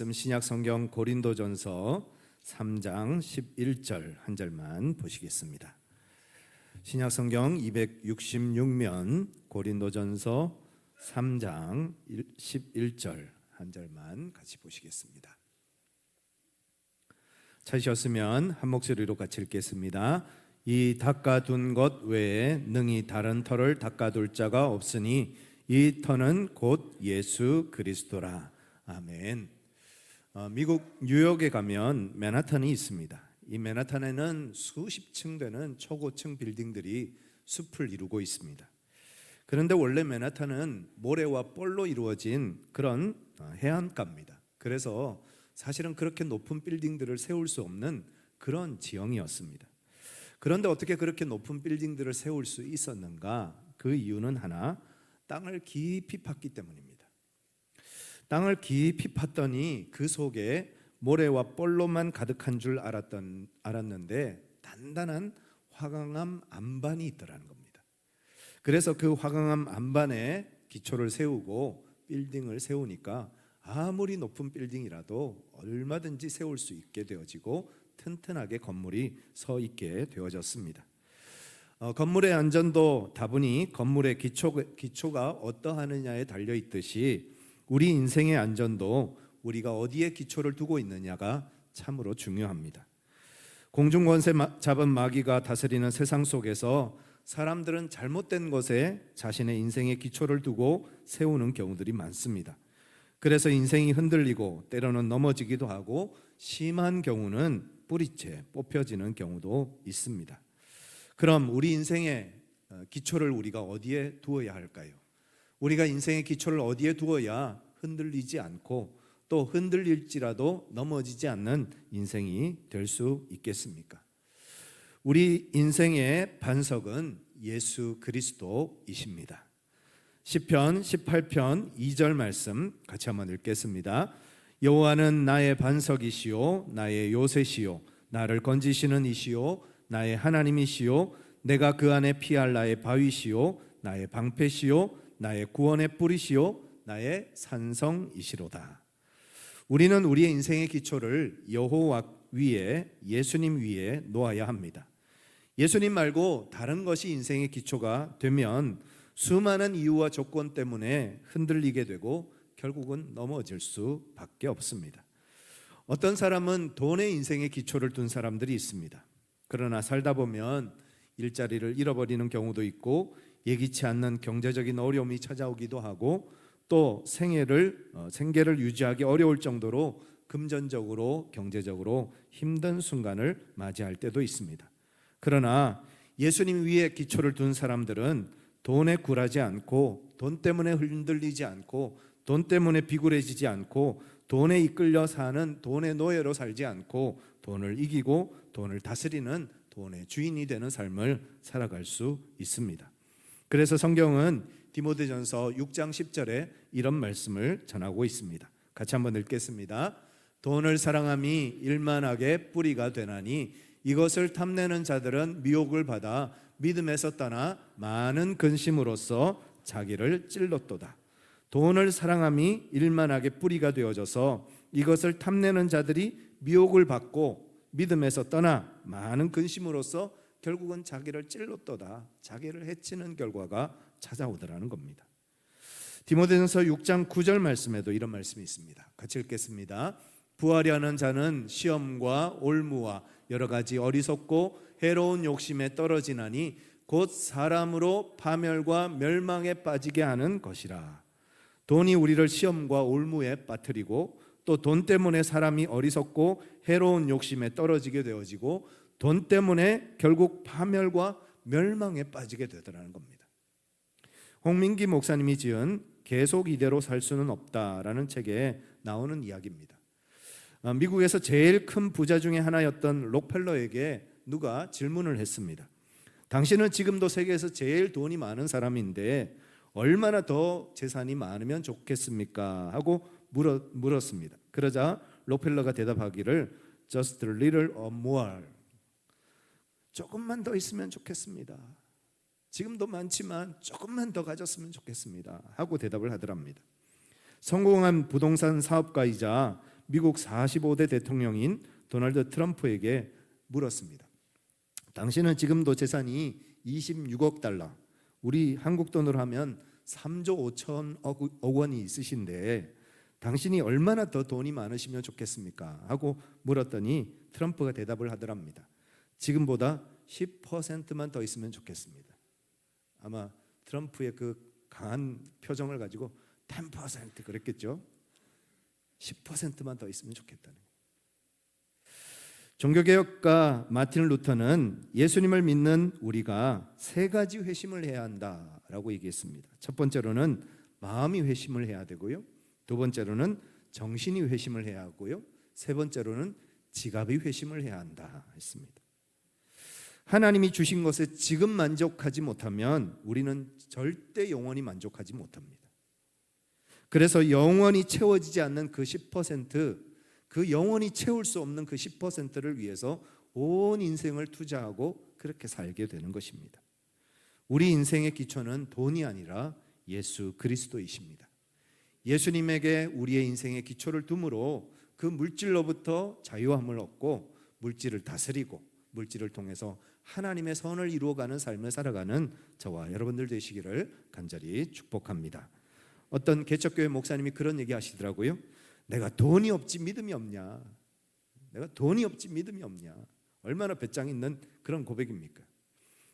신약 성경 고린도전서 3장 11절 한 절만 보시겠습니다. 신약 성경 266면 고린도전서 3장 11절 한 절만 같이 보시겠습니다. 찾으셨으면 한 목소리로 같이 읽겠습니다. 이 닦아둔 것 외에 능히 다른 터를 닦아둘 자가 없으니 이 터는 곧 예수 그리스도라. 아멘. 미국 뉴욕에 가면 맨하탄이 있습니다. 이 맨하탄에는 수십 층 되는 초고층 빌딩들이 숲을 이루고 있습니다. 그런데 원래 맨하탄은 모래와 뻘로 이루어진 그런 해안가입니다. 그래서 사실은 그렇게 높은 빌딩들을 세울 수 없는 그런 지형이었습니다. 그런데 어떻게 그렇게 높은 빌딩들을 세울 수 있었는가? 그 이유는 하나, 땅을 깊이 팠기 때문입니다. 땅을 깊이 팠더니 그 속에 모래와 뻘로만 가득한 줄 알았는데 단단한 화강암 안반이 있더라는 겁니다. 그래서 그 화강암 안반에 기초를 세우고 빌딩을 세우니까 아무리 높은 빌딩이라도 얼마든지 세울 수 있게 되어지고 튼튼하게 건물이 서 있게 되어졌습니다. 건물의 안전도 다분히 건물의 기초가 어떠하느냐에 달려 있듯이 우리 인생의 안전도 우리가 어디에 기초를 두고 있느냐가 참으로 중요합니다. 공중권세 잡은 마귀가 다스리는 세상 속에서 사람들은 잘못된 것에 자신의 인생의 기초를 두고 세우는 경우들이 많습니다. 그래서 인생이 흔들리고 때로는 넘어지기도 하고 심한 경우는 뿌리채 뽑혀지는 경우도 있습니다. 그럼 우리 인생의 기초를 우리가 어디에 두어야 할까요? 우리가 인생의 기초를 어디에 두어야 흔들리지 않고 또 흔들릴지라도 넘어지지 않는 인생이 될 수 있겠습니까? 우리 인생의 반석은 예수 그리스도이십니다. 시편 18편 2절 말씀 같이 한번 읽겠습니다. 여호와는 나의 반석이시요 나의 요새시요 나를 건지시는 이시요 나의 하나님이시요 내가 그 안에 피할 나의 바위시요 나의 방패시요 나의 구원의 뿌리시요 나의 산성이시로다. 우리는 우리의 인생의 기초를 여호와 위에, 예수님 위에 놓아야 합니다. 예수님 말고 다른 것이 인생의 기초가 되면 수많은 이유와 조건 때문에 흔들리게 되고 결국은 넘어질 수밖에 없습니다. 어떤 사람은 돈에 인생의 기초를 둔 사람들이 있습니다. 그러나 살다 보면 일자리를 잃어버리는 경우도 있고 예기치 않는 경제적인 어려움이 찾아오기도 하고 또 생계를 유지하기 어려울 정도로 금전적으로 경제적으로 힘든 순간을 맞이할 때도 있습니다. 그러나 예수님 위에 기초를 둔 사람들은 돈에 굴하지 않고 돈 때문에 흔들리지 않고 돈 때문에 비굴해지지 않고 돈에 이끌려 사는 돈의 노예로 살지 않고 돈을 이기고 돈을 다스리는 돈의 주인이 되는 삶을 살아갈 수 있습니다. 그래서 성경은 디모데전서 6장 10절에 이런 말씀을 전하고 있습니다. 같이 한번 읽겠습니다. 돈을 사랑함이 일만하게 뿌리가 되나니 이것을 탐내는 자들은 미혹을 받아 믿음에서 떠나 많은 근심으로써 자기를 찔렀도다. 돈을 사랑함이 일만하게 뿌리가 되어져서 이것을 탐내는 자들이 미혹을 받고 믿음에서 떠나 많은 근심으로써 결국은 자기를 찔렀도다. 자기를 해치는 결과가 찾아오더라는 겁니다. 디모데전서 6장 9절 말씀에도 이런 말씀이 있습니다. 같이 읽겠습니다. 부하려는 자는 시험과 올무와 여러 가지 어리석고 해로운 욕심에 떨어지나니 곧 사람으로 파멸과 멸망에 빠지게 하는 것이라. 돈이 우리를 시험과 올무에 빠뜨리고 또 돈 때문에 사람이 어리석고 해로운 욕심에 떨어지게 되어지고 돈 때문에 결국 파멸과 멸망에 빠지게 되더라는 겁니다. 홍민기 목사님이 지은 계속 이대로 살 수는 없다라는 책에 나오는 이야기입니다. 미국에서 제일 큰 부자 중에 하나였던 록펠러에게 누가 질문을 했습니다. 당신은 지금도 세계에서 제일 돈이 많은 사람인데 얼마나 더 재산이 많으면 좋겠습니까? 하고 물었습니다. 그러자 록펠러가 대답하기를 Just a little more, 조금만 더 있으면 좋겠습니다. 지금도 많지만 조금만 더 가졌으면 좋겠습니다 하고 대답을 하더랍니다. 성공한 부동산 사업가이자 미국 45대 대통령인 도널드 트럼프에게 물었습니다. 당신은 지금도 재산이 26억 달러, 우리 한국 돈으로 하면 3조 5천억 원이 있으신데 당신이 얼마나 더 돈이 많으시면 좋겠습니까? 하고 물었더니 트럼프가 대답을 하더랍니다. 지금보다 10%만 더 있으면 좋겠습니다. 아마 트럼프의 그 강한 표정을 가지고 10% 그랬겠죠. 10%만 더 있으면 좋겠다는 거예요. 종교개혁가 마틴 루터는 예수님을 믿는 우리가 세 가지 회심을 해야 한다라고 얘기했습니다. 첫 번째로는 마음이 회심을 해야 되고요, 두 번째로는 정신이 회심을 해야 하고요, 세 번째로는 지갑이 회심을 해야 한다 했습니다. 하나님이 주신 것에 지금 만족하지 못하면 우리는 절대 영원히 만족하지 못합니다. 그래서 영원히 채워지지 않는 그 10%, 그 영원히 채울 수 없는 그 10%를 위해서 온 인생을 투자하고 그렇게 살게 되는 것입니다. 우리 인생의 기초는 돈이 아니라 예수 그리스도이십니다. 예수님에게 우리의 인생의 기초를 둠으로 그 물질로부터 자유함을 얻고 물질을 다스리고 물질을 통해서 하나님의 선을 이루어가는 삶을 살아가는 저와 여러분들 되시기를 간절히 축복합니다. 어떤 개척교회 목사님이 그런 얘기 하시더라고요. 내가 돈이 없지 믿음이 없냐, 내가 돈이 없지 믿음이 없냐. 얼마나 배짱 있는 그런 고백입니까?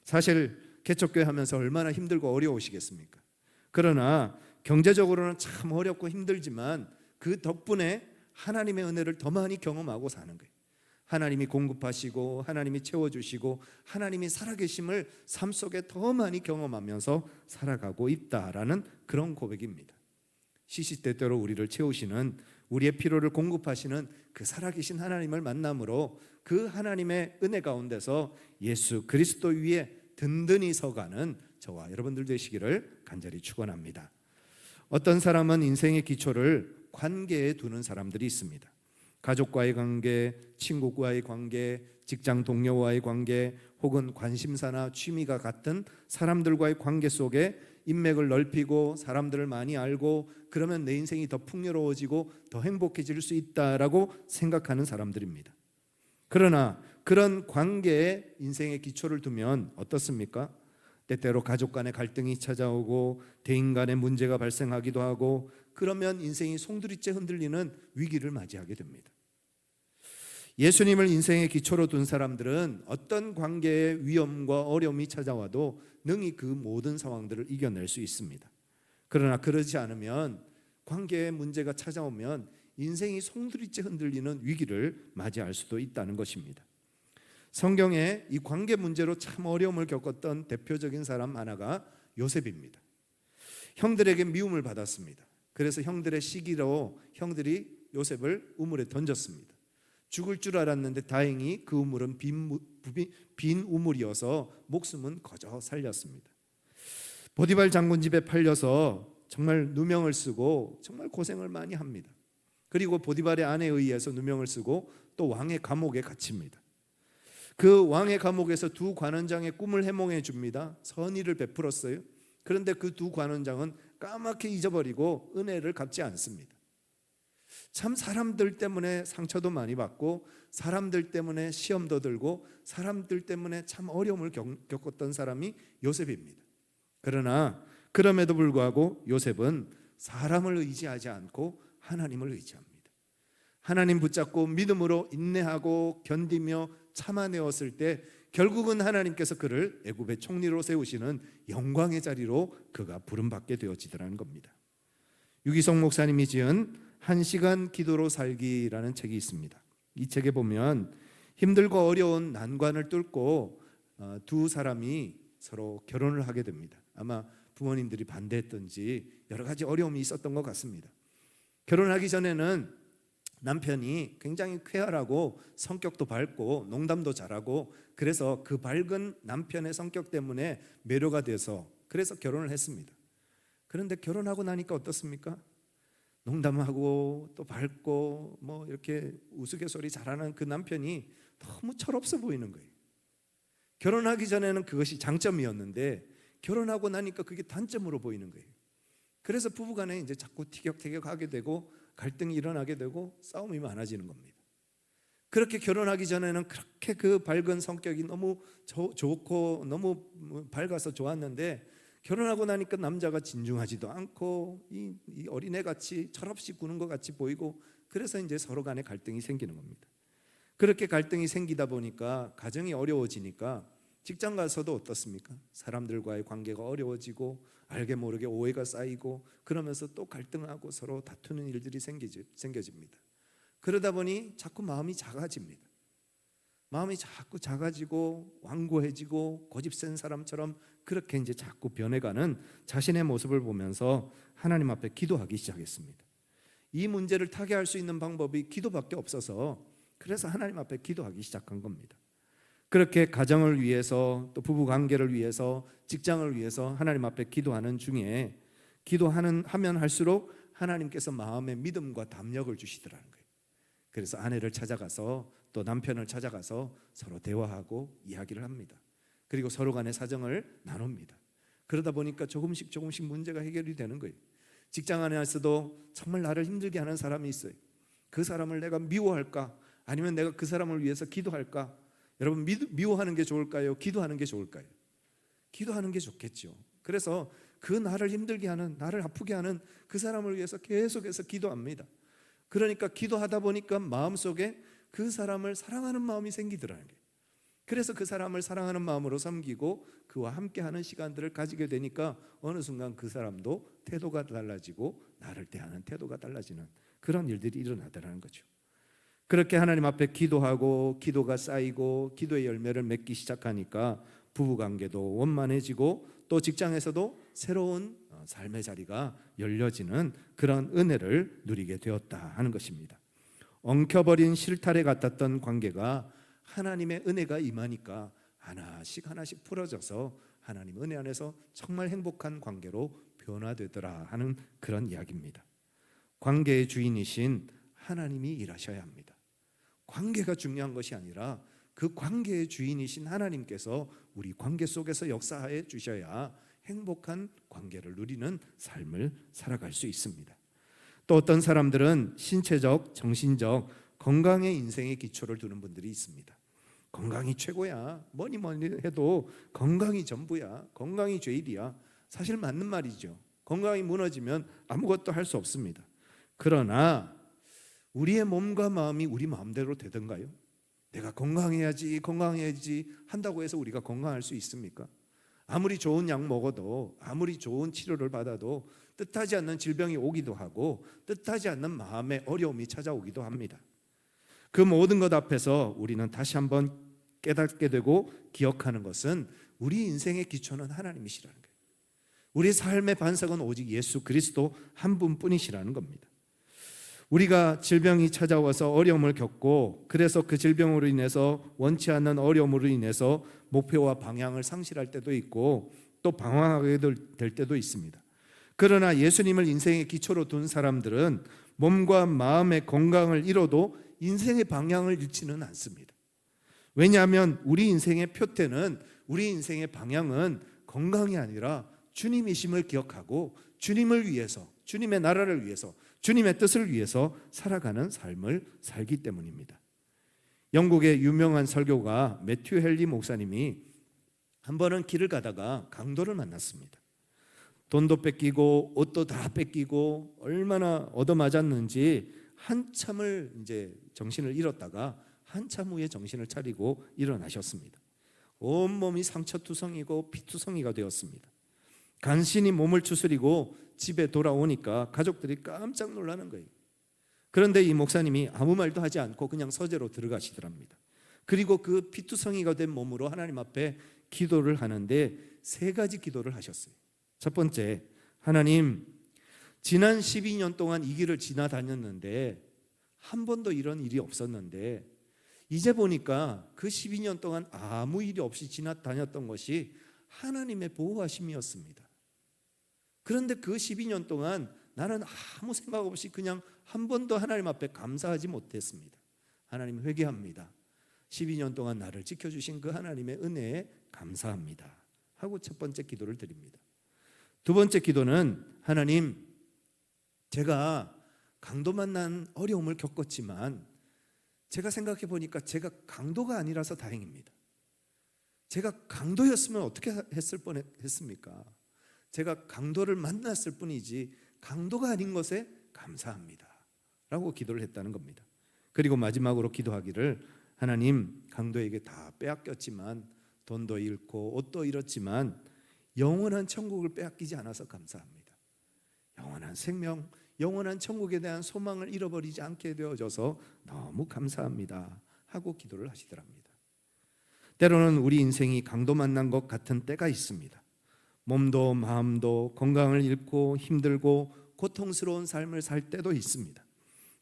사실 개척교회 하면서 얼마나 힘들고 어려우시겠습니까? 그러나 경제적으로는 참 어렵고 힘들지만 그 덕분에 하나님의 은혜를 더 많이 경험하고 사는 거예요. 하나님이 공급하시고 하나님이 채워주시고 하나님이 살아계심을 삶 속에 더 많이 경험하면서 살아가고 있다라는 그런 고백입니다. 시시때때로 우리를 채우시는, 우리의 필요를 공급하시는 그 살아계신 하나님을 만남으로 그 하나님의 은혜 가운데서 예수 그리스도 위에 든든히 서가는 저와 여러분들 되시기를 간절히 축원합니다. 어떤 사람은 인생의 기초를 관계에 두는 사람들이 있습니다. 가족과의 관계, 친구와의 관계, 직장 동료와의 관계, 혹은 관심사나 취미가 같은 사람들과의 관계 속에 인맥을 넓히고 사람들을 많이 알고 그러면 내 인생이 더 풍요로워지고 더 행복해질 수 있다라고 생각하는 사람들입니다. 그러나 그런 관계에 인생의 기초를 두면 어떻습니까? 때때로 가족 간의 갈등이 찾아오고 대인 간의 문제가 발생하기도 하고 그러면 인생이 송두리째 흔들리는 위기를 맞이하게 됩니다. 예수님을 인생의 기초로 둔 사람들은 어떤 관계의 위험과 어려움이 찾아와도 능히 그 모든 상황들을 이겨낼 수 있습니다. 그러나 그러지 않으면, 관계의 문제가 찾아오면 인생이 송두리째 흔들리는 위기를 맞이할 수도 있다는 것입니다. 성경에 이 관계 문제로 참 어려움을 겪었던 대표적인 사람 하나가 요셉입니다. 형들에게 미움을 받았습니다. 그래서 형들의 시기로 형들이 요셉을 우물에 던졌습니다. 죽을 줄 알았는데 다행히 그 우물은 빈 우물이어서 목숨은 거저 살렸습니다. 보디발 장군 집에 팔려서 정말 누명을 쓰고 정말 고생을 많이 합니다. 그리고 보디발의 아내에 의해서 누명을 쓰고 또 왕의 감옥에 갇힙니다. 그 왕의 감옥에서 두 관원장의 꿈을 해몽해 줍니다. 선의를 베풀었어요. 그런데 그 두 관원장은 까맣게 잊어버리고 은혜를 갚지 않습니다. 참 사람들 때문에 상처도 많이 받고 사람들 때문에 시험도 들고 사람들 때문에 참 어려움을 겪었던 사람이 요셉입니다. 그러나 그럼에도 불구하고 요셉은 사람을 의지하지 않고 하나님을 의지합니다. 하나님 붙잡고 믿음으로 인내하고 견디며 참아내었을 때 결국은 하나님께서 그를 애굽의 총리로 세우시는 영광의 자리로 그가 부름받게 되어지더라는 겁니다. 유기성 목사님이 지은 1시간 기도로 살기라는 책이 있습니다. 이 책에 보면 힘들고 어려운 난관을 뚫고 두 사람이 서로 결혼을 하게 됩니다. 아마 부모님들이 반대했던지 여러 가지 어려움이 있었던 것 같습니다. 결혼하기 전에는 남편이 굉장히 쾌활하고 성격도 밝고 농담도 잘하고 그래서 그 밝은 남편의 성격 때문에 매료가 돼서 그래서 결혼을 했습니다. 그런데 결혼하고 나니까 어떻습니까? 농담하고 또 밝고 뭐 이렇게 우스갯소리 잘하는 그 남편이 너무 철없어 보이는 거예요. 결혼하기 전에는 그것이 장점이었는데 결혼하고 나니까 그게 단점으로 보이는 거예요. 그래서 부부간에 이제 자꾸 티격태격하게 되고 갈등이 일어나게 되고 싸움이 많아지는 겁니다. 그렇게 결혼하기 전에는 그렇게 그 밝은 성격이 너무 좋고 너무 밝아서 좋았는데 결혼하고 나니까 남자가 진중하지도 않고 이 어린애같이 철없이 구는 것 같이 보이고, 그래서 이제 서로 간에 갈등이 생기는 겁니다. 그렇게 갈등이 생기다 보니까 가정이 어려워지니까 직장 가서도 어떻습니까? 사람들과의 관계가 어려워지고 알게 모르게 오해가 쌓이고 그러면서 또 갈등하고 서로 다투는 일들이 생겨집니다. 그러다 보니 자꾸 마음이 작아집니다. 마음이 자꾸 작아지고 완고해지고 고집센 사람처럼 그렇게 이제 자꾸 변해가는 자신의 모습을 보면서 하나님 앞에 기도하기 시작했습니다. 이 문제를 타개할 수 있는 방법이 기도밖에 없어서 그래서 하나님 앞에 기도하기 시작한 겁니다. 그렇게 가정을 위해서 또 부부 관계를 위해서 직장을 위해서 하나님 앞에 기도하는 중에 하면 할수록 하나님께서 마음의 믿음과 담력을 주시더라는 거예요. 그래서 아내를 찾아가서 또 남편을 찾아가서 서로 대화하고 이야기를 합니다. 그리고 서로 간의 사정을 나눕니다. 그러다 보니까 조금씩 문제가 해결이 되는 거예요. 직장 안에서도 정말 나를 힘들게 하는 사람이 있어요. 그 사람을 내가 미워할까? 아니면 내가 그 사람을 위해서 기도할까? 여러분, 미워하는 게 좋을까요? 기도하는 게 좋을까요? 기도하는 게 좋겠죠. 그래서 그 나를 힘들게 하는, 나를 아프게 하는 그 사람을 위해서 계속해서 기도합니다. 그러니까 기도하다 보니까 마음속에 그 사람을 사랑하는 마음이 생기더라는 거예요. 그래서 그 사람을 사랑하는 마음으로 섬기고 그와 함께하는 시간들을 가지게 되니까 어느 순간 그 사람도 태도가 달라지고 나를 대하는 태도가 달라지는 그런 일들이 일어나더라는 거죠. 그렇게 하나님 앞에 기도하고 기도가 쌓이고 기도의 열매를 맺기 시작하니까 부부관계도 원만해지고 또 직장에서도 새로운 삶의 자리가 열려지는 그런 은혜를 누리게 되었다 하는 것입니다. 엉켜버린 실타래 같았던 관계가 하나님의 은혜가 임하니까 하나씩 풀어져서 하나님 은혜 안에서 정말 행복한 관계로 변화되더라 하는 그런 이야기입니다. 관계의 주인이신 하나님이 일하셔야 합니다. 관계가 중요한 것이 아니라 그 관계의 주인이신 하나님께서 우리 관계 속에서 역사해 주셔야 행복한 관계를 누리는 삶을 살아갈 수 있습니다. 또 어떤 사람들은 신체적, 정신적 건강의 인생의 기초를 두는 분들이 있습니다. 건강이 최고야. 뭐니 해도 건강이 전부야. 건강이 제일이야. 사실 맞는 말이죠. 건강이 무너지면 아무것도 할 수 없습니다. 그러나 우리의 몸과 마음이 우리 마음대로 되던가요? 내가 건강해야지 한다고 해서 우리가 건강할 수 있습니까? 아무리 좋은 약 먹어도, 아무리 좋은 치료를 받아도 뜻하지 않는 질병이 오기도 하고 뜻하지 않는 마음의 어려움이 찾아오기도 합니다. 그 모든 것 앞에서 우리는 다시 한번 깨닫게 되고 기억하는 것은 우리 인생의 기초는 하나님이시라는 거예요. 우리 삶의 반석은 오직 예수 그리스도 한 분뿐이시라는 겁니다. 우리가 질병이 찾아와서 어려움을 겪고 그래서 그 질병으로 인해서 원치 않는 어려움으로 인해서 목표와 방향을 상실할 때도 있고 또 방황하게 될 때도 있습니다. 그러나 예수님을 인생의 기초로 둔 사람들은 몸과 마음의 건강을 잃어도 인생의 방향을 잃지는 않습니다. 왜냐하면 우리 인생의 표태는, 우리 인생의 방향은 건강이 아니라 주님이심을 기억하고 주님을 위해서, 주님의 나라를 위해서, 주님의 뜻을 위해서 살아가는 삶을 살기 때문입니다. 영국의 유명한 설교가 매튜 헨리 목사님이 한 번은 길을 가다가 강도를 만났습니다. 돈도 뺏기고 옷도 다 뺏기고 얼마나 얻어맞았는지 한참을 이제 정신을 잃었다가 한참 후에 정신을 차리고 일어나셨습니다. 온몸이 상처투성이고 피투성이가 되었습니다. 간신히 몸을 추스리고 집에 돌아오니까 가족들이 깜짝 놀라는 거예요. 그런데 이 목사님이 아무 말도 하지 않고 그냥 서재로 들어가시더랍니다. 그리고 그 피투성이가 된 몸으로 하나님 앞에 기도를 하는데 3가지 기도를 하셨어요. 첫 번째, 하나님, 지난 12년 동안 이 길을 지나다녔는데 한 번도 이런 일이 없었는데 이제 보니까 그 12년 동안 아무 일이 없이 지나다녔던 것이 하나님의 보호하심이었습니다. 그런데 그 12년 동안 나는 아무 생각 없이 그냥 한 번도 하나님 앞에 감사하지 못했습니다. 하나님, 회개합니다. 12년 동안 나를 지켜주신 그 하나님의 은혜에 감사합니다 하고 첫 번째 기도를 드립니다. 두 번째 기도는, 하나님, 제가 강도 만난 어려움을 겪었지만 제가 생각해 보니까 제가 강도가 아니라서 다행입니다. 제가 강도였으면 어떻게 했을 뻔했습니까? 제가 강도를 만났을 뿐이지 강도가 아닌 것에 감사합니다 라고 기도를 했다는 겁니다. 그리고 마지막으로 기도하기를, 하나님, 강도에게 다 빼앗겼지만, 돈도 잃고 옷도 잃었지만 영원한 천국을 빼앗기지 않아서 감사합니다. 영원한 생명, 영원한 천국에 대한 소망을 잃어버리지 않게 되어져서 너무 감사합니다 하고 기도를 하시더랍니다. 때로는 우리 인생이 강도 만난 것 같은 때가 있습니다. 몸도 마음도 건강을 잃고 힘들고 고통스러운 삶을 살 때도 있습니다.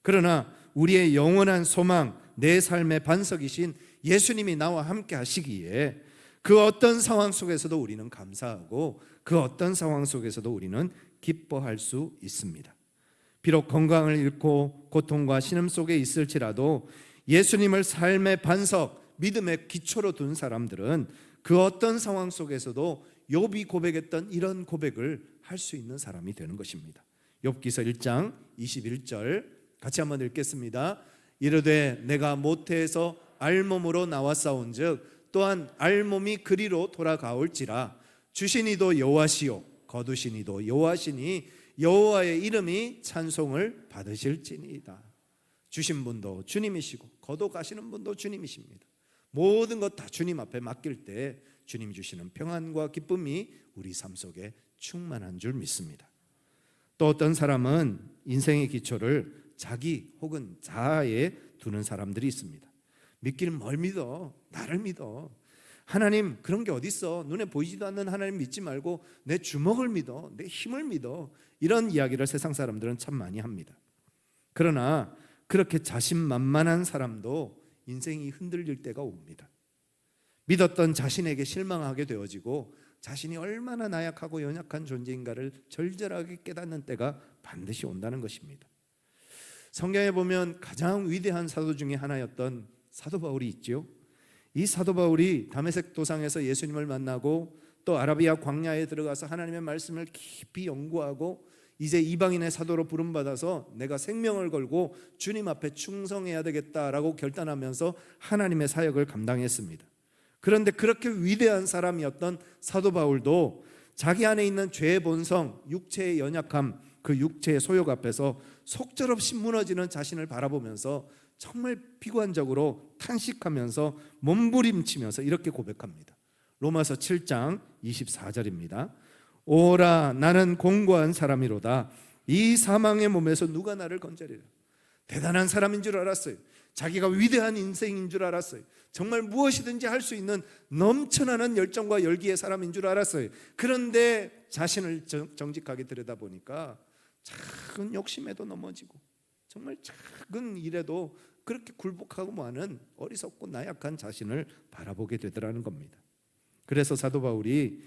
그러나 우리의 영원한 소망, 내 삶의 반석이신 예수님이 나와 함께 하시기에 그 어떤 상황 속에서도 우리는 감사하고 그 어떤 상황 속에서도 우리는 기뻐할 수 있습니다. 비록 건강을 잃고 고통과 신음 속에 있을지라도 예수님을 삶의 반석, 믿음의 기초로 둔 사람들은 그 어떤 상황 속에서도 욥이 고백했던 이런 고백을 할 수 있는 사람이 되는 것입니다. 욥기서 1장 21절 같이 한번 읽겠습니다. 이르되 내가 모태에서 알몸으로 나왔사온즉 또한 알몸이 그리로 돌아가올지라 주신 이도 여호와시요 거두신 이도 여호와시니 여호와의 이름이 찬송을 받으실지니이다. 주신 분도 주님이시고 거둬 가시는 분도 주님이십니다. 모든 것 다 주님 앞에 맡길 때 주님이 주시는 평안과 기쁨이 우리 삶 속에 충만한 줄 믿습니다. 또 어떤 사람은 인생의 기초를 자기 혹은 자아에 두는 사람들이 있습니다. 믿기는 뭘 믿어? 나를 믿어. 하나님 그런 게 어딨어? 눈에 보이지도 않는 하나님 믿지 말고 내 주먹을 믿어, 내 힘을 믿어. 이런 이야기를 세상 사람들은 참 많이 합니다. 그러나 그렇게 자신만만한 사람도 인생이 흔들릴 때가 옵니다. 믿었던 자신에게 실망하게 되어지고 자신이 얼마나 나약하고 연약한 존재인가를 절절하게 깨닫는 때가 반드시 온다는 것입니다. 성경에 보면 가장 위대한 사도 중에 하나였던 사도 바울이 있죠. 이 사도 바울이 다메섹 도상에서 예수님을 만나고 또 아라비아 광야에 들어가서 하나님의 말씀을 깊이 연구하고 이제 이방인의 사도로 부름받아서 내가 생명을 걸고 주님 앞에 충성해야 되겠다라고 결단하면서 하나님의 사역을 감당했습니다. 그런데 그렇게 위대한 사람이었던 사도 바울도 자기 안에 있는 죄의 본성, 육체의 연약함, 그 육체의 소욕 앞에서 속절없이 무너지는 자신을 바라보면서 정말 비관적으로 탄식하면서 몸부림치면서 이렇게 고백합니다. 로마서 7장 24절입니다. 오라 나는 공고한 사람이로다. 이 사망의 몸에서 누가 나를 건져리라. 대단한 사람인 줄 알았어요. 자기가 위대한 인생인 줄 알았어요. 정말 무엇이든지 할 수 있는 넘쳐나는 열정과 열기의 사람인 줄 알았어요. 그런데 자신을 정직하게 들여다보니까 작은 욕심에도 넘어지고 정말 작은 일에도 그렇게 굴복하고 많은 어리석고 나약한 자신을 바라보게 되더라는 겁니다. 그래서 사도 바울이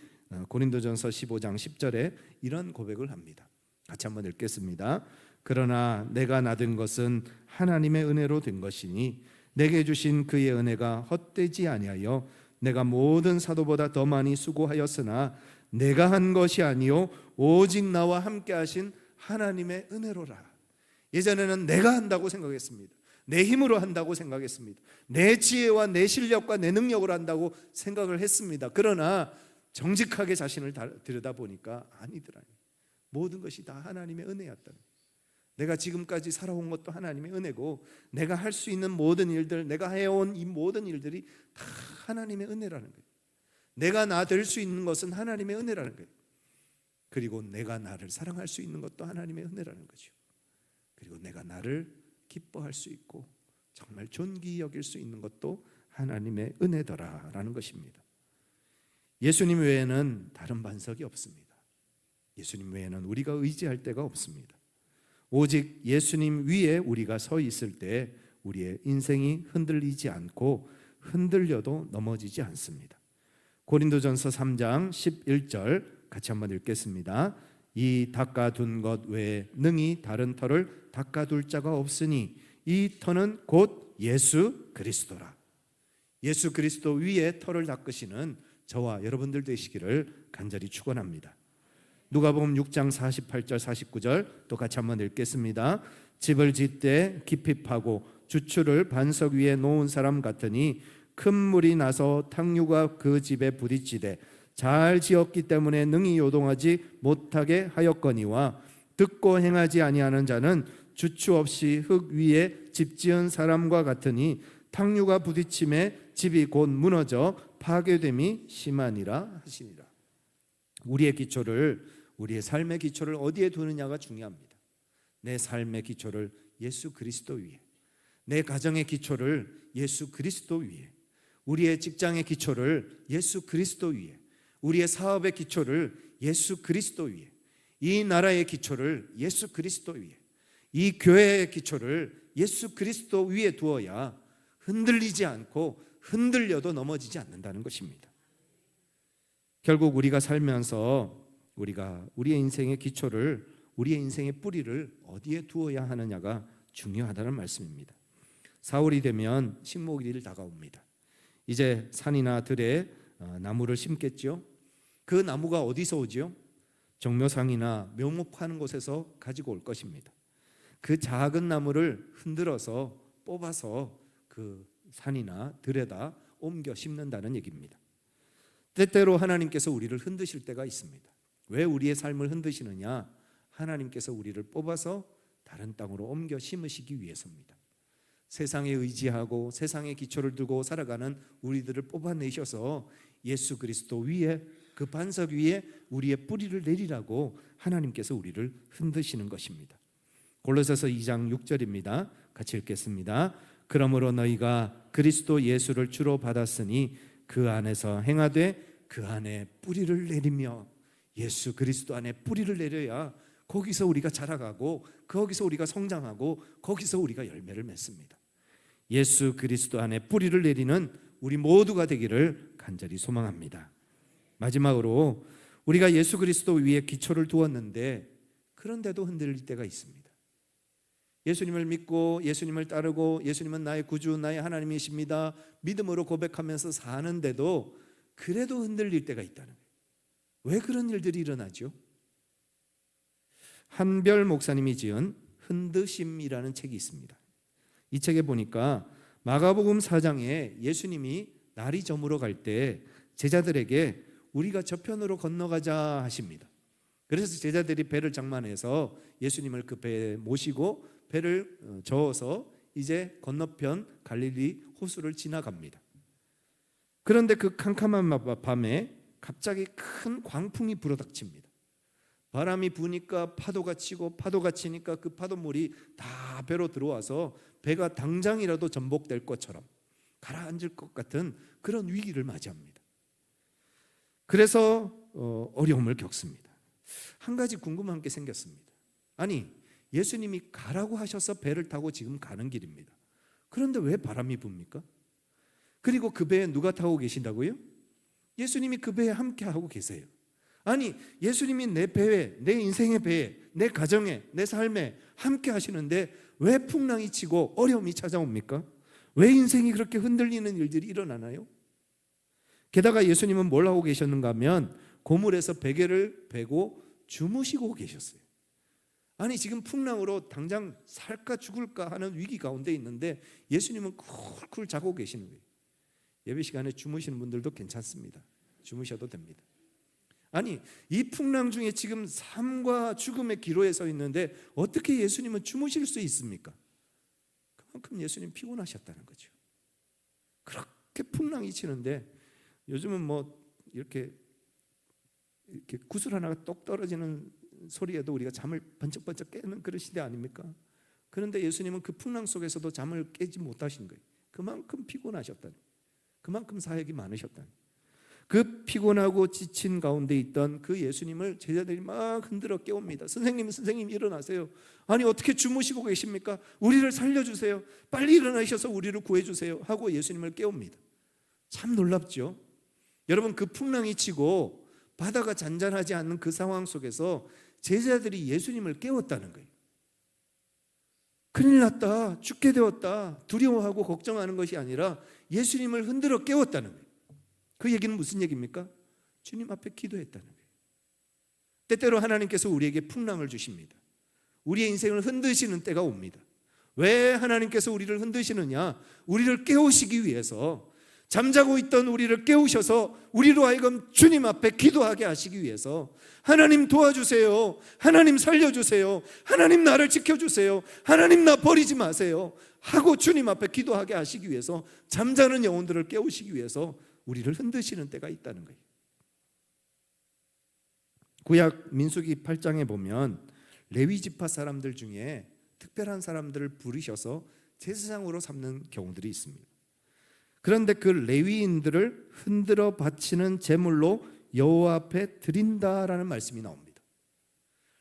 고린도전서 15장 10절에 이런 고백을 합니다. 같이 한번 읽겠습니다. 그러나 내가 나든 것은 하나님의 은혜로 된 것이니 내게 주신 그의 은혜가 헛되지 아니하여 내가 모든 사도보다 더 많이 수고하였으나 내가 한 것이 아니요 오직 나와 함께 하신 하나님의 은혜로라. 예전에는 내가 한다고 생각했습니다. 내 힘으로 한다고 생각했습니다. 내 지혜와 내 실력과 내 능력으로 한다고 생각을 했습니다. 그러나 정직하게 자신을 들여다보니까 아니더라고요. 모든 것이 다 하나님의 은혜였다는 거예요. 내가 지금까지 살아온 것도 하나님의 은혜고 내가 할 수 있는 모든 일들, 내가 해온 이 모든 일들이 다 하나님의 은혜라는 거예요. 내가 나 될 수 있는 것은 하나님의 은혜라는 거예요. 그리고 내가 나를 사랑할 수 있는 것도 하나님의 은혜라는 거죠. 그리고 내가 나를 기뻐할 수 있고 정말 존귀 여길 수 있는 것도 하나님의 은혜더라라는 것입니다. 예수님 외에는 다른 반석이 없습니다. 예수님 외에는 우리가 의지할 데가 없습니다. 오직 예수님 위에 우리가 서 있을 때 우리의 인생이 흔들리지 않고 흔들려도 넘어지지 않습니다. 고린도전서 3장 11절 같이 한번 읽겠습니다. 이 닦아둔 것 외에 능히 다른 터를 닦아둘 자가 없으니 이 터는 곧 예수 그리스도라. 예수 그리스도 위에 터를 닦으시는 저와 여러분들 되시기를 간절히 축원합니다. 누가복음 6장 48절 49절 또 같이 한번 읽겠습니다. 집을 짓되 깊이 파고 주추를 반석 위에 놓은 사람 같으니 큰 물이 나서 탕류가 그 집에 부딪히되 잘 지었기 때문에 능히 요동하지 못하게 하였거니와 듣고 행하지 아니하는 자는 주추 없이 흙 위에 집 지은 사람과 같으니 탕류가 부딪힘에 집이 곧 무너져 파괴됨이 심하니라 하시니라. 우리의 기초를, 우리의 삶의 기초를 어디에 두느냐가 중요합니다. 내 삶의 기초를 예수 그리스도 위에, 내 가정의 기초를 예수 그리스도 위에, 우리의 직장의 기초를 예수 그리스도 위에, 우리의 사업의 기초를 예수 그리스도 위에, 이 나라의 기초를 예수 그리스도 위에, 이 교회의 기초를 예수 그리스도 위에 두어야 흔들리지 않고 흔들려도 넘어지지 않는다는 것입니다. 결국 우리가 살면서 우리가 우리의 인생의 기초를, 우리의 인생의 뿌리를 어디에 두어야 하느냐가 중요하다는 말씀입니다. 사월이 되면 식목일이 다가옵니다. 이제 산이나 들에 나무를 심겠죠. 그 나무가 어디서 오죠? 종묘상이나 묘목 파는 곳에서 가지고 올 것입니다. 그 작은 나무를 흔들어서 뽑아서 그 산이나 들에다 옮겨 심는다는 얘기입니다. 때때로 하나님께서 우리를 흔드실 때가 있습니다. 왜 우리의 삶을 흔드시느냐? 하나님께서 우리를 뽑아서 다른 땅으로 옮겨 심으시기 위해서입니다. 세상에 의지하고 세상의 기초를 두고 살아가는 우리들을 뽑아내셔서 예수 그리스도 위에, 그 반석 위에 우리의 뿌리를 내리라고 하나님께서 우리를 흔드시는 것입니다. 골로새서 2장 6절입니다. 같이 읽겠습니다. 그러므로 너희가 그리스도 예수를 주로 받았으니 그 안에서 행하되 그 안에 뿌리를 내리며, 예수 그리스도 안에 뿌리를 내려야 거기서 우리가 자라가고 거기서 우리가 성장하고 거기서 우리가 열매를 맺습니다. 예수 그리스도 안에 뿌리를 내리는 우리 모두가 되기를 간절히 소망합니다. 마지막으로 우리가 예수 그리스도 위에 기초를 두었는데 그런데도 흔들릴 때가 있습니다. 예수님을 믿고 예수님을 따르고 예수님은 나의 구주, 나의 하나님이십니다, 믿음으로 고백하면서 사는데도 그래도 흔들릴 때가 있다는 거예요. 왜 그런 일들이 일어나죠? 한별 목사님이 지은 흔드심이라는 책이 있습니다. 이 책에 보니까 마가복음 4장에 예수님이 날이 저물어 갈 때 제자들에게 우리가 저편으로 건너가자 하십니다. 그래서 제자들이 배를 장만해서 예수님을 그 배에 모시고 배를 저어서 이제 건너편 갈릴리 호수를 지나갑니다. 그런데 그 캄캄한 밤에 갑자기 큰 광풍이 불어닥칩니다. 바람이 부니까 파도가 치고 파도가 치니까 그 파도물이 다 배로 들어와서 배가 당장이라도 전복될 것처럼 가라앉을 것 같은 그런 위기를 맞이합니다. 그래서 어려움을 겪습니다. 한 가지 궁금한 게 생겼습니다. 아니, 예수님이 가라고 하셔서 배를 타고 지금 가는 길입니다. 그런데 왜 바람이 붑니까? 그리고 그 배에 누가 타고 계신다고요? 예수님이 그 배에 함께 하고 계세요. 아니, 예수님이 내 배에, 내 인생의 배에, 내 가정에, 내 삶에 함께 하시는데 왜 풍랑이 치고 어려움이 찾아옵니까? 왜 인생이 그렇게 흔들리는 일들이 일어나나요? 게다가 예수님은 뭘 하고 계셨는가 하면 고물에서 베개를 베고 주무시고 계셨어요. 아니, 지금 풍랑으로 당장 살까 죽을까 하는 위기 가운데 있는데 예수님은 쿨쿨 자고 계시는 거예요. 예배 시간에 주무시는 분들도 괜찮습니다. 주무셔도 됩니다. 아니, 이 풍랑 중에 지금 삶과 죽음의 기로에 서 있는데 어떻게 예수님은 주무실 수 있습니까? 그만큼 예수님 피곤하셨다는 거죠. 그렇게 풍랑이 치는데 요즘은 뭐 이렇게 구슬 하나가 똑 떨어지는 소리에도 우리가 잠을 번쩍번쩍 깨는 그런 시대 아닙니까? 그런데 예수님은 그 풍랑 속에서도 잠을 깨지 못하신 거예요. 그만큼 피곤하셨다는, 그만큼 사역이 많으셨다는. 그 피곤하고 지친 가운데 있던 그 예수님을 제자들이 막 흔들어 깨웁니다. 선생님 일어나세요. 아니, 어떻게 주무시고 계십니까? 우리를 살려주세요. 빨리 일어나셔서 우리를 구해주세요 하고 예수님을 깨웁니다. 참 놀랍죠? 여러분, 그 풍랑이 치고 바다가 잔잔하지 않는 그 상황 속에서 제자들이 예수님을 깨웠다는 거예요. 큰일 났다, 죽게 되었다, 두려워하고 걱정하는 것이 아니라 예수님을 흔들어 깨웠다는 거예요. 그 얘기는 무슨 얘기입니까? 주님 앞에 기도했다는 거예요. 때때로 하나님께서 우리에게 풍랑을 주십니다. 우리의 인생을 흔드시는 때가 옵니다. 왜 하나님께서 우리를 흔드시느냐? 우리를 깨우시기 위해서, 잠자고 있던 우리를 깨우셔서 우리로 하여금 주님 앞에 기도하게 하시기 위해서, 하나님 도와주세요, 하나님 살려주세요, 하나님 나를 지켜주세요, 하나님 나 버리지 마세요 하고 주님 앞에 기도하게 하시기 위해서, 잠자는 영혼들을 깨우시기 위해서 우리를 흔드시는 때가 있다는 거예요. 구약 민수기 8장에 보면 레위 지파 사람들 중에 특별한 사람들을 부르셔서 제사장으로 삼는 경우들이 있습니다. 그런데 그 레위인들을 흔들어 바치는 제물로 여호와 앞에 드린다라는 말씀이 나옵니다.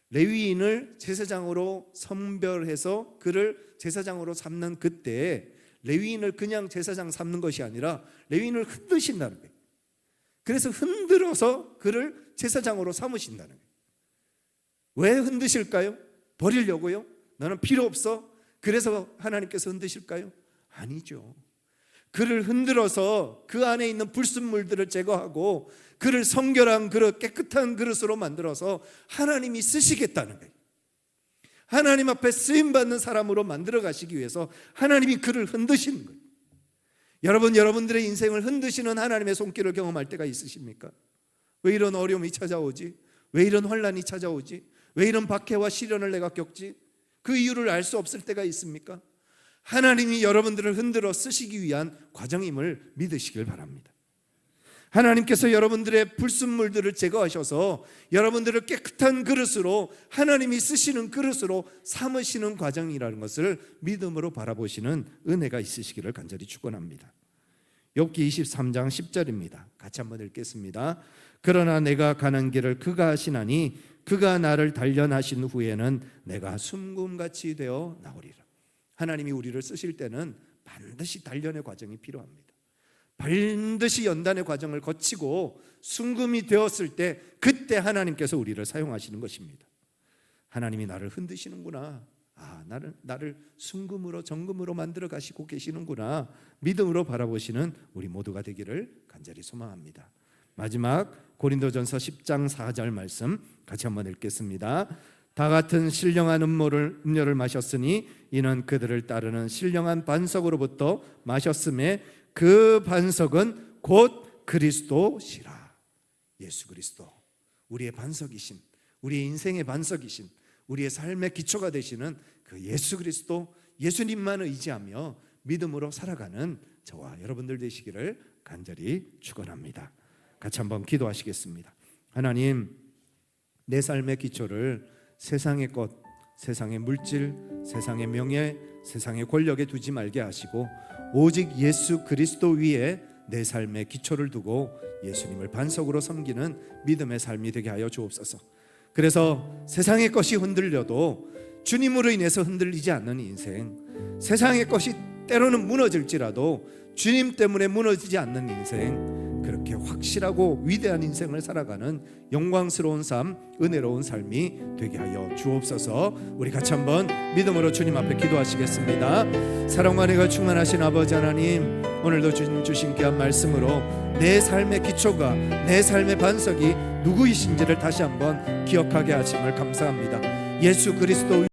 레위인을 제사장으로 선별해서 그를 제사장으로 삼는 그때에 레위인을 그냥 제사장 삼는 것이 아니라 레위인을 흔드신다는 거예요. 그래서 흔들어서 그를 제사장으로 삼으신다는 거예요. 왜 흔드실까요? 버리려고요? 너는 필요 없어? 그래서 하나님께서 흔드실까요? 아니죠. 그를 흔들어서 그 안에 있는 불순물들을 제거하고 그를 성결한 그릇, 깨끗한 그릇으로 만들어서 하나님이 쓰시겠다는 거예요. 하나님 앞에 쓰임받는 사람으로 만들어 가시기 위해서 하나님이 그를 흔드시는 거예요. 여러분들의 인생을 흔드시는 하나님의 손길을 경험할 때가 있으십니까? 왜 이런 어려움이 찾아오지? 왜 이런 환난이 찾아오지? 왜 이런 박해와 시련을 내가 겪지? 그 이유를 알 수 없을 때가 있습니까? 하나님이 여러분들을 흔들어 쓰시기 위한 과정임을 믿으시길 바랍니다. 하나님께서 여러분들의 불순물들을 제거하셔서 여러분들을 깨끗한 그릇으로, 하나님이 쓰시는 그릇으로 삼으시는 과정이라는 것을 믿음으로 바라보시는 은혜가 있으시기를 간절히 축원합니다. 욥기 23장 10절입니다. 같이 한번 읽겠습니다. 그러나 내가 가는 길을 그가 하시나니 그가 나를 단련하신 후에는 내가 숨금같이 되어 나오리라. 하나님이 우리를 쓰실 때는 반드시 단련의 과정이 필요합니다. 반드시 연단의 과정을 거치고 순금이 되었을 때, 그때 하나님께서 우리를 사용하시는 것입니다. 하나님이 나를 흔드시는구나, 나를 순금으로 정금으로 만들어 가시고 계시는구나, 믿음으로 바라보시는 우리 모두가 되기를 간절히 소망합니다. 마지막 고린도전서 10장 4절 말씀 같이 한번 읽겠습니다. 다 같은 신령한 음료를 마셨으니 이는 그들을 따르는 신령한 반석으로부터 마셨음에 그 반석은 곧 그리스도시라. 예수 그리스도, 우리의 반석이신, 우리의 인생의 반석이신, 우리의 삶의 기초가 되시는 그 예수 그리스도, 예수님만 의지하며 믿음으로 살아가는 저와 여러분들 되시기를 간절히 축원합니다. 같이 한번 기도하시겠습니다. 하나님, 내 삶의 기초를 세상의 것, 세상의 물질, 세상의 명예, 세상의 권력에 두지 말게 하시고 오직 예수 그리스도 위에 내 삶의 기초를 두고 예수님을 반석으로 섬기는 믿음의 삶이 되게 하여 주옵소서. 그래서 세상의 것이 흔들려도 주님으로 인해서 흔들리지 않는 인생, 세상의 것이 때로는 무너질지라도 주님 때문에 무너지지 않는 인생, 그렇게 확실하고 위대한 인생을 살아가는 영광스러운 삶, 은혜로운 삶이 되게 하여 주옵소서. 우리 같이 한번 믿음으로 주님 앞에 기도하시겠습니다. 사랑과 은혜가 충만하신 아버지 하나님, 오늘도 주신 귀한 말씀으로 내 삶의 기초가, 내 삶의 반석이 누구이신지를 다시 한번 기억하게 하심을 감사합니다. 예수 그리스도